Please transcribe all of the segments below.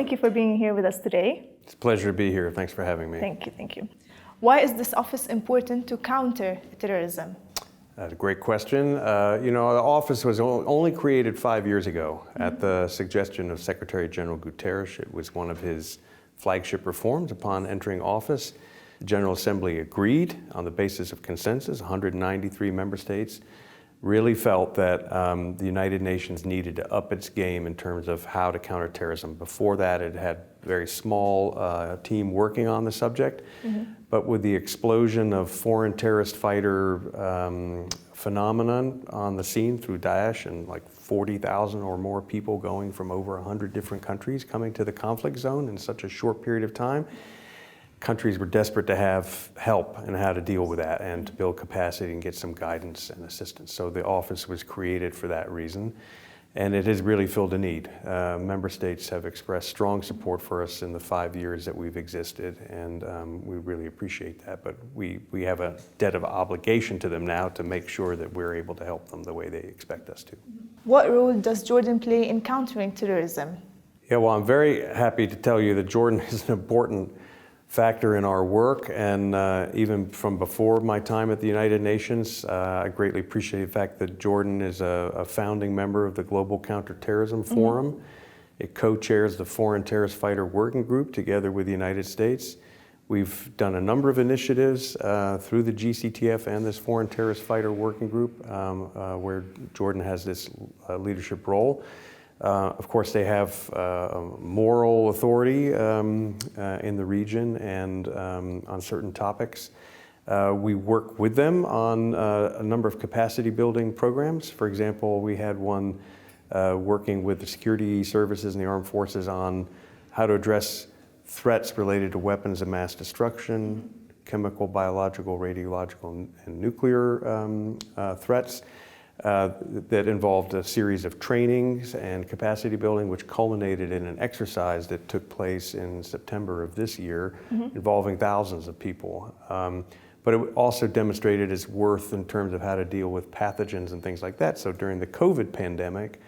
Thank you for being here with us today. It's a pleasure to be here. Thanks for having me. Thank you. Why is this office important to counter terrorism? That's a great question. The office was only created 5 years ago at the suggestion of Secretary General Guterres. It was one of his flagship reforms upon entering office. The General Assembly agreed on the basis of consensus. 193 member states really felt that the United Nations needed to up its game in terms of how to counter terrorism. Before that, it had a very small team working on the subject. But with the explosion of foreign terrorist fighter phenomenon on the scene through Daesh, and like 40,000 or more people going from over 100 different countries coming to the conflict zone in such a short period of time, countries were desperate to have help in how to deal with that and to build capacity and get some guidance and assistance. So the office was created for that reason, and it has really filled a need. Member states have expressed strong support for us in the 5 years that we've existed, and we really appreciate that. But we have a debt of obligation to them now to make sure that we're able to help them the way they expect us to. What role does Jordan play in countering terrorism? Yeah, well, I'm very happy to tell you that Jordan is an important factor in our work, and even from before my time at the United Nations, I greatly appreciate the fact that Jordan is a founding member of the Global Counter-Terrorism Forum. It co-chairs the Foreign Terrorist Fighter Working Group together with the United States. We've done a number of initiatives through the GCTF and this Foreign Terrorist Fighter Working Group where Jordan has this leadership role. Of course, they have moral authority in the region and on certain topics. We work with them on a number of capacity building programs. For example, we had one working with the security services and the armed forces on how to address threats related to weapons of mass destruction, chemical, biological, radiological, and nuclear threats. That involved a series of trainings and capacity building, which culminated in an exercise that took place in September of this year, involving thousands of people. But it also demonstrated its worth in terms of how to deal with pathogens and things like that. So during the COVID pandemic,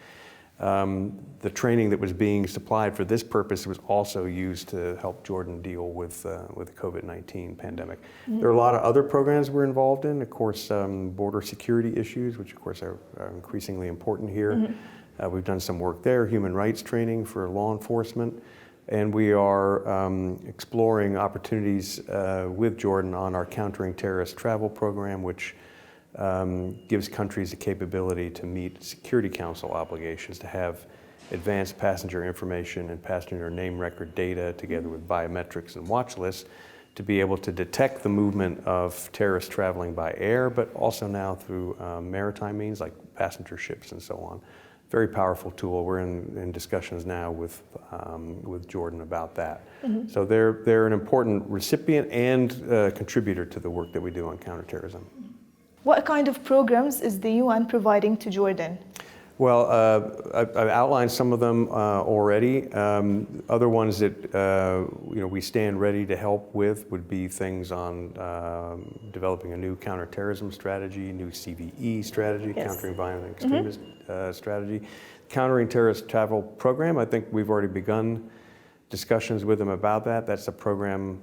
the training that was being supplied for this purpose was also used to help Jordan deal with the COVID-19 pandemic. There are a lot of other programs we're involved in, of course, border security issues, which of course are increasingly important here. We've done some work there, human rights training for law enforcement, and we are exploring opportunities with Jordan on our Countering Terrorist Travel program, which gives countries the capability to meet Security Council obligations to have advanced passenger information and passenger name record data together with biometrics and watch lists to be able to detect the movement of terrorists traveling by air, but also now through maritime means like passenger ships and so on. Very powerful tool. We're in discussions now with Jordan about that. So they're an important recipient and contributor to the work that we do on counterterrorism. What kind of programs is the UN providing to Jordan? Well, I've outlined some of them already. Other ones that we stand ready to help with would be things on developing a new counterterrorism strategy, new CVE strategy, countering violent extremist strategy. Countering Terrorist Travel Program, I think we've already begun discussions with them about that. That's a program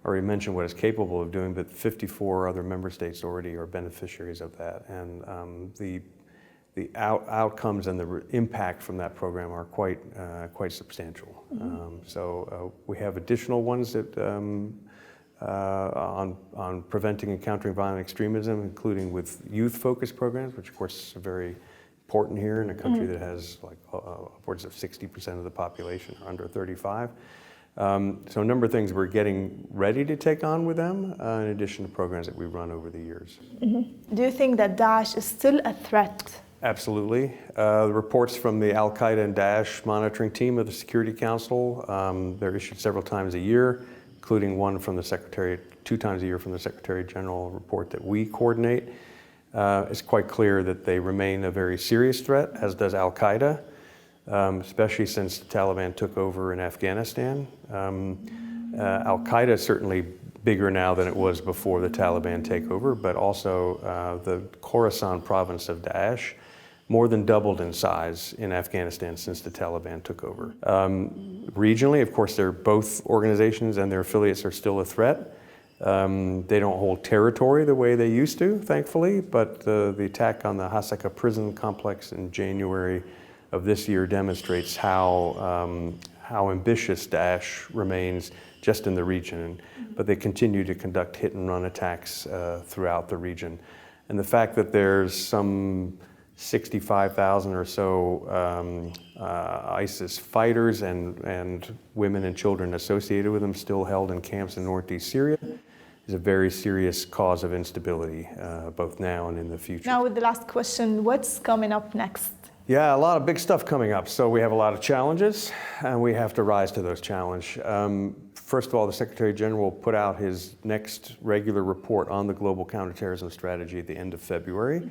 I already mentioned what it's capable of doing, but 54 other member states already are beneficiaries of that. And the outcomes and the impact from that program are quite substantial. So we have additional ones that on preventing and countering violent extremism, including with youth-focused programs, which of course are very important here in a country that has like upwards of 60% of the population are under 35. So a number of things we're getting ready to take on with them, in addition to programs that we've run over the years. Do you think that Daesh is still a threat? Absolutely. The reports from the Al-Qaeda and Daesh monitoring team of the Security Council, they're issued several times a year, including one from the Secretary, 2 times a year from the Secretary General report that we coordinate. It's quite clear that they remain a very serious threat, as does Al-Qaeda. Especially since the Taliban took over in Afghanistan. Al-Qaeda is certainly bigger now than it was before the Taliban takeover, but also the Khorasan province of Daesh more than doubled in size in Afghanistan since the Taliban took over. Regionally, of course, both organizations and their affiliates are still a threat. They don't hold territory the way they used to, thankfully, but the attack on the Hasaka prison complex in January of this year demonstrates how ambitious Daesh remains just in the region, but they continue to conduct hit-and-run attacks throughout the region. And the fact that there's some 65,000 or so ISIS fighters and women and children associated with them still held in camps in northeast Syria is a very serious cause of instability, both now and in the future. Now with the last question, what's coming up next? Yeah, a lot of big stuff coming up. So we have a lot of challenges, and we have to rise to those challenges. First of all, the Secretary General put out his next regular report on the global counterterrorism strategy at the end of February.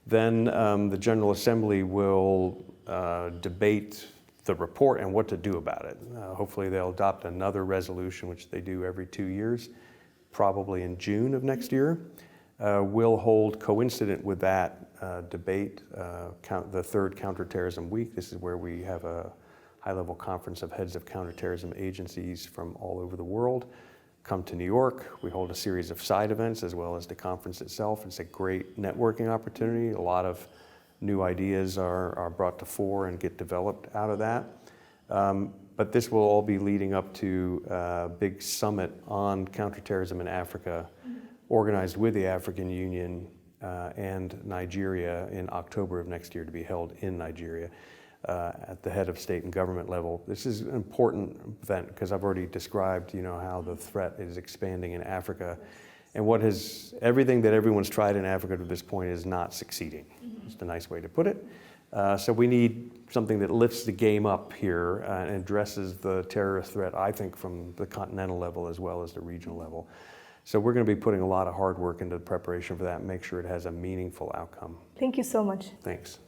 Then the General Assembly will debate the report and what to do about it. Hopefully they'll adopt another resolution, which they do every 2 years, probably in June of next year. We'll hold, coincident with that debate, the third Counterterrorism Week. This is where we have a high-level conference of heads of counterterrorism agencies from all over the world come to New York. We hold a series of side events as well as the conference itself. It's a great networking opportunity. A lot of new ideas are brought to fore and get developed out of that. But this will all be leading up to a big summit on counterterrorism in Africa, organized with the African Union and Nigeria in October of next year, to be held in Nigeria at the head of state and government level. This is an important event because I've already described, how the threat is expanding in Africa, and everything that everyone's tried in Africa to this point is not succeeding. It's a nice way to put it. So we need something that lifts the game up here and addresses the terrorist threat, I think, from the continental level as well as the regional level. So we're going to be putting a lot of hard work into the preparation for that and make sure it has a meaningful outcome. Thank you so much. Thanks.